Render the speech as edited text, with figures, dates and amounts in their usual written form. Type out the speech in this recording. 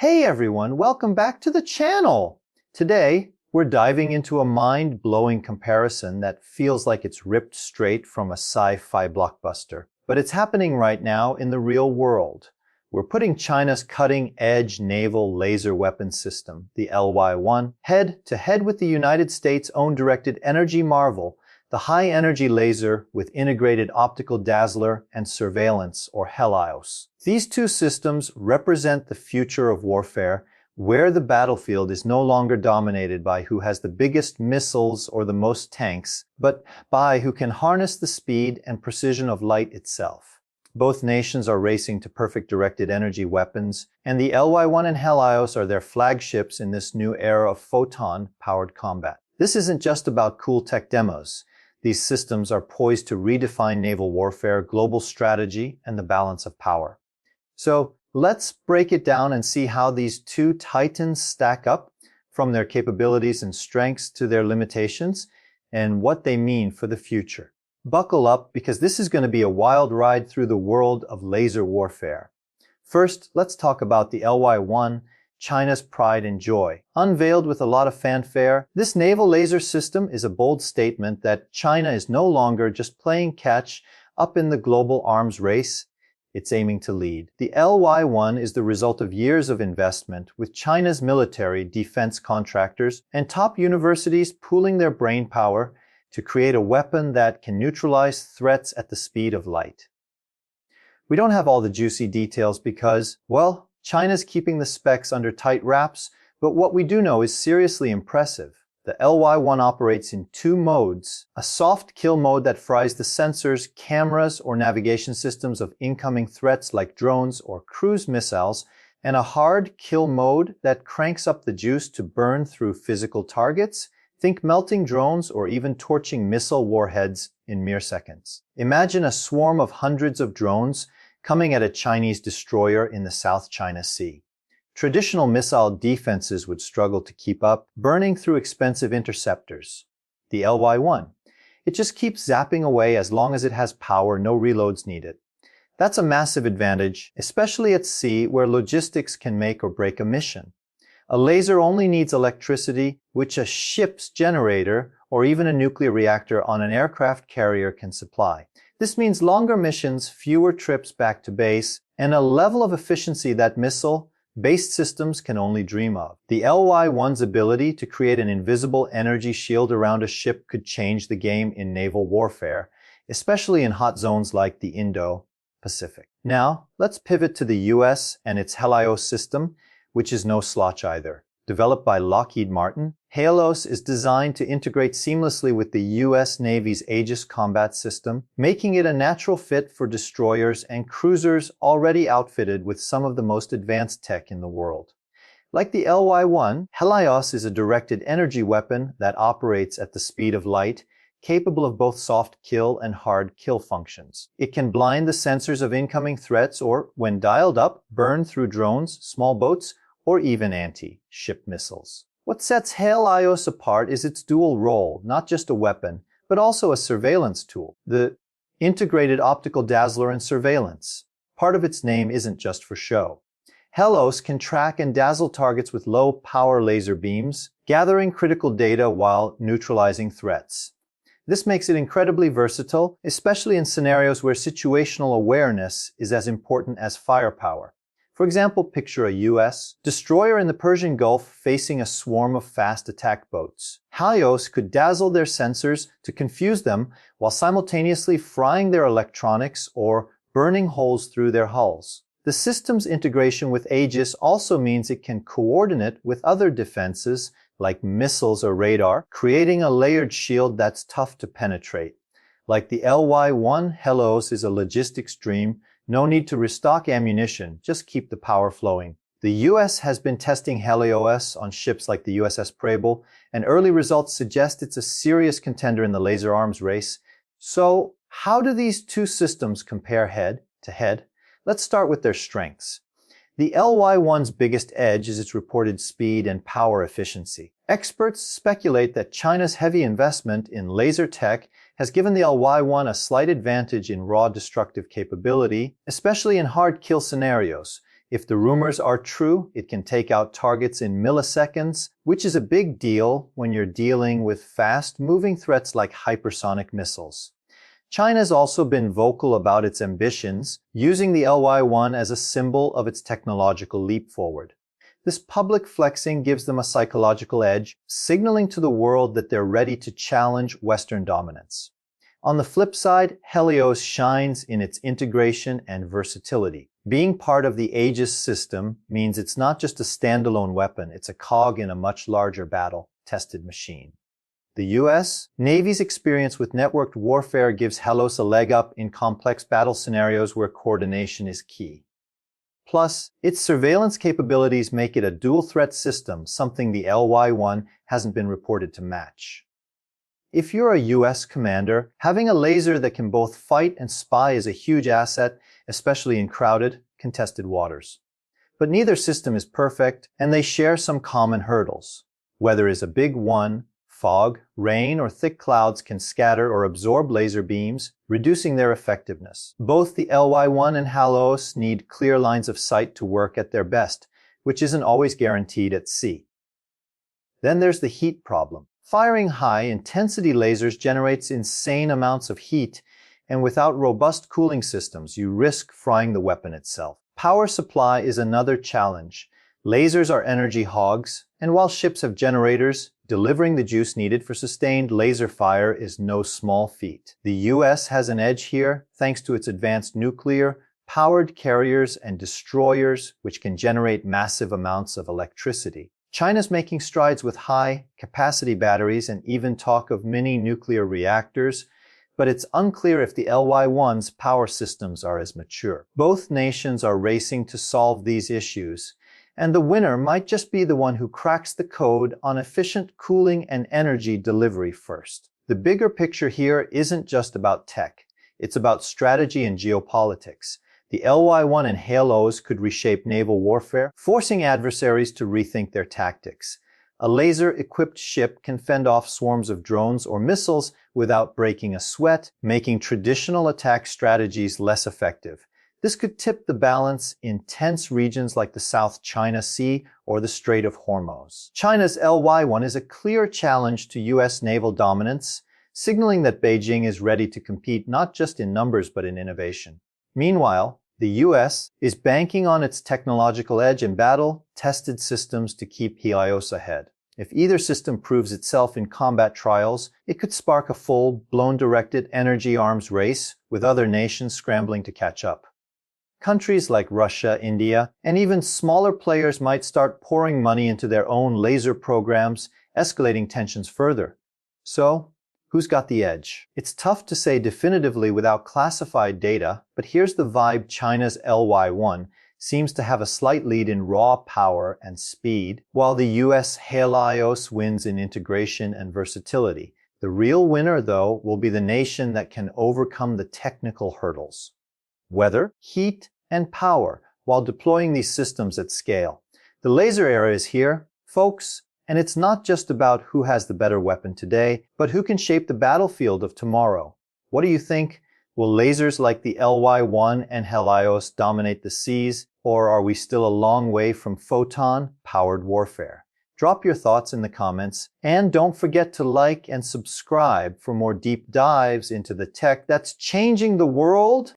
Hey everyone, welcome back to the channel! Today, we're diving into a mind-blowing comparison that feels like it's ripped straight from a sci-fi blockbuster. But it's happening right now in the real world. We're putting China's cutting-edge naval laser weapon system, the LY-1, head-to-head with the United States' own directed energy marvel, the high-energy laser with integrated optical-dazzler and surveillance, or HELIOS. These two systems represent the future of warfare, where the battlefield is no longer dominated by who has the biggest missiles or the most tanks, but by who can harness the speed and precision of light itself. Both nations are racing to perfect directed energy weapons, and the LY-1 and HELIOS are their flagships in this new era of photon-powered combat. This isn't just about cool tech demos. These systems are poised to redefine naval warfare, global strategy, and the balance of power. So let's break it down and see how these two titans stack up, from their capabilities and strengths to their limitations, and what they mean for the future. Buckle up, because this is going to be a wild ride through the world of laser warfare. First, let's talk about the LY-1, China's pride and joy. Unveiled with a lot of fanfare, this naval laser system is a bold statement that China is no longer just playing catch up in the global arms race. It's aiming to lead. The LY-1 is the result of years of investment, with China's military, defense contractors, and top universities pooling their brainpower to create a weapon that can neutralize threats at the speed of light. We don't have all the juicy details because, well, China's keeping the specs under tight wraps, but what we do know is seriously impressive. The LY-1 operates in two modes: a soft kill mode that fries the sensors, cameras, or navigation systems of incoming threats like drones or cruise missiles, and a hard kill mode that cranks up the juice to burn through physical targets. Think melting drones or even torching missile warheads in mere seconds. Imagine a swarm of hundreds of drones coming at a Chinese destroyer in the South China Sea. Traditional missile defenses would struggle to keep up, burning through expensive interceptors. The LY-1, it just keeps zapping away as long as it has power, no reloads needed. That's a massive advantage, especially at sea where logistics can make or break a mission. A laser only needs electricity, which a ship's generator or even a nuclear reactor on an aircraft carrier can supply. This means longer missions, fewer trips back to base, and a level of efficiency that missile-based systems can only dream of. The LY-1's ability to create an invisible energy shield around a ship could change the game in naval warfare, especially in hot zones like the Indo-Pacific. Now, let's pivot to the US and its HELIOS system, which is no slouch either. Developed by Lockheed Martin, HELIOS is designed to integrate seamlessly with the US Navy's Aegis combat system, making it a natural fit for destroyers and cruisers already outfitted with some of the most advanced tech in the world. Like the LY-1, HELIOS is a directed energy weapon that operates at the speed of light, capable of both soft kill and hard kill functions. It can blind the sensors of incoming threats or, when dialed up, burn through drones, small boats, or even anti-ship missiles. What sets HELIOS apart is its dual role, not just a weapon, but also a surveillance tool. The integrated optical-dazzler and surveillance. Part of its name isn't just for show. HELIOS can track and dazzle targets with low-power laser beams, gathering critical data while neutralizing threats. This makes it incredibly versatile, especially in scenarios where situational awareness is as important as firepower. For example, picture a US destroyer in the Persian Gulf facing a swarm of fast attack boats. HELIOS could dazzle their sensors to confuse them while simultaneously frying their electronics or burning holes through their hulls. The system's integration with Aegis also means it can coordinate with other defenses like missiles or radar, creating a layered shield that's tough to penetrate. Like the LY-1, HELIOS is a logistics dream. No need to restock ammunition, just keep the power flowing. The US has been testing HELIOS on ships like the USS Preble, and early results suggest it's a serious contender in the laser arms race. So, how do these two systems compare head to head? Let's start with their strengths. The LY-1's biggest edge is its reported speed and power efficiency. Experts speculate that China's heavy investment in laser tech has given the LY-1 a slight advantage in raw destructive capability, especially in hard kill scenarios. If the rumors are true, it can take out targets in milliseconds, which is a big deal when you're dealing with fast-moving threats like hypersonic missiles. China's also been vocal about its ambitions, using the LY-1 as a symbol of its technological leap forward. This public flexing gives them a psychological edge, signaling to the world that they're ready to challenge Western dominance. On the flip side, HELIOS shines in its integration and versatility. Being part of the Aegis system means it's not just a standalone weapon, it's a cog in a much larger battle-tested machine. The U.S. Navy's experience with networked warfare gives HELIOS a leg up in complex battle scenarios where coordination is key. Plus, its surveillance capabilities make it a dual-threat system, something the LY-1 hasn't been reported to match. If you're a U.S. commander, having a laser that can both fight and spy is a huge asset, especially in crowded, contested waters. But neither system is perfect, and they share some common hurdles. Weather is a big one. Fog, rain, or thick clouds can scatter or absorb laser beams, reducing their effectiveness. Both the LY-1 and HELIOS need clear lines of sight to work at their best, which isn't always guaranteed at sea. Then there's the heat problem. Firing high-intensity lasers generates insane amounts of heat, and without robust cooling systems, you risk frying the weapon itself. Power supply is another challenge. Lasers are energy hogs, and while ships have generators, delivering the juice needed for sustained laser fire is no small feat. The U.S. has an edge here thanks to its advanced nuclear-powered carriers and destroyers, which can generate massive amounts of electricity. China's making strides with high-capacity batteries and even talk of mini-nuclear reactors, but it's unclear if the LY-1's power systems are as mature. Both nations are racing to solve these issues, and the winner might just be the one who cracks the code on efficient cooling and energy delivery first. The bigger picture here isn't just about tech. It's about strategy and geopolitics. The LY-1 and HELIOS could reshape naval warfare, forcing adversaries to rethink their tactics. A laser-equipped ship can fend off swarms of drones or missiles without breaking a sweat, making traditional attack strategies less effective. This could tip the balance in tense regions like the South China Sea or the Strait of Hormuz. China's LY-1 is a clear challenge to U.S. naval dominance, signaling that Beijing is ready to compete not just in numbers but in innovation. Meanwhile, the U.S. is banking on its technological edge and battle-tested systems to keep HELIOS ahead. If either system proves itself in combat trials, it could spark a full-blown directed energy arms race with other nations scrambling to catch up. Countries like Russia, India, and even smaller players might start pouring money into their own laser programs, escalating tensions further. So, who's got the edge? It's tough to say definitively without classified data, but here's the vibe: China's LY-1 seems to have a slight lead in raw power and speed, while the US HELIOS wins in integration and versatility. The real winner, though, will be the nation that can overcome the technical hurdles. Weather, heat, and power while deploying these systems at scale. The laser era is here, folks, and it's not just about who has the better weapon today, but who can shape the battlefield of tomorrow. What do you think? Will lasers like the LY-1 and HELIOS dominate the seas, or are we still a long way from Photon-powered warfare? Drop your thoughts in the comments, and don't forget to like and subscribe for more deep dives into the tech that's changing the world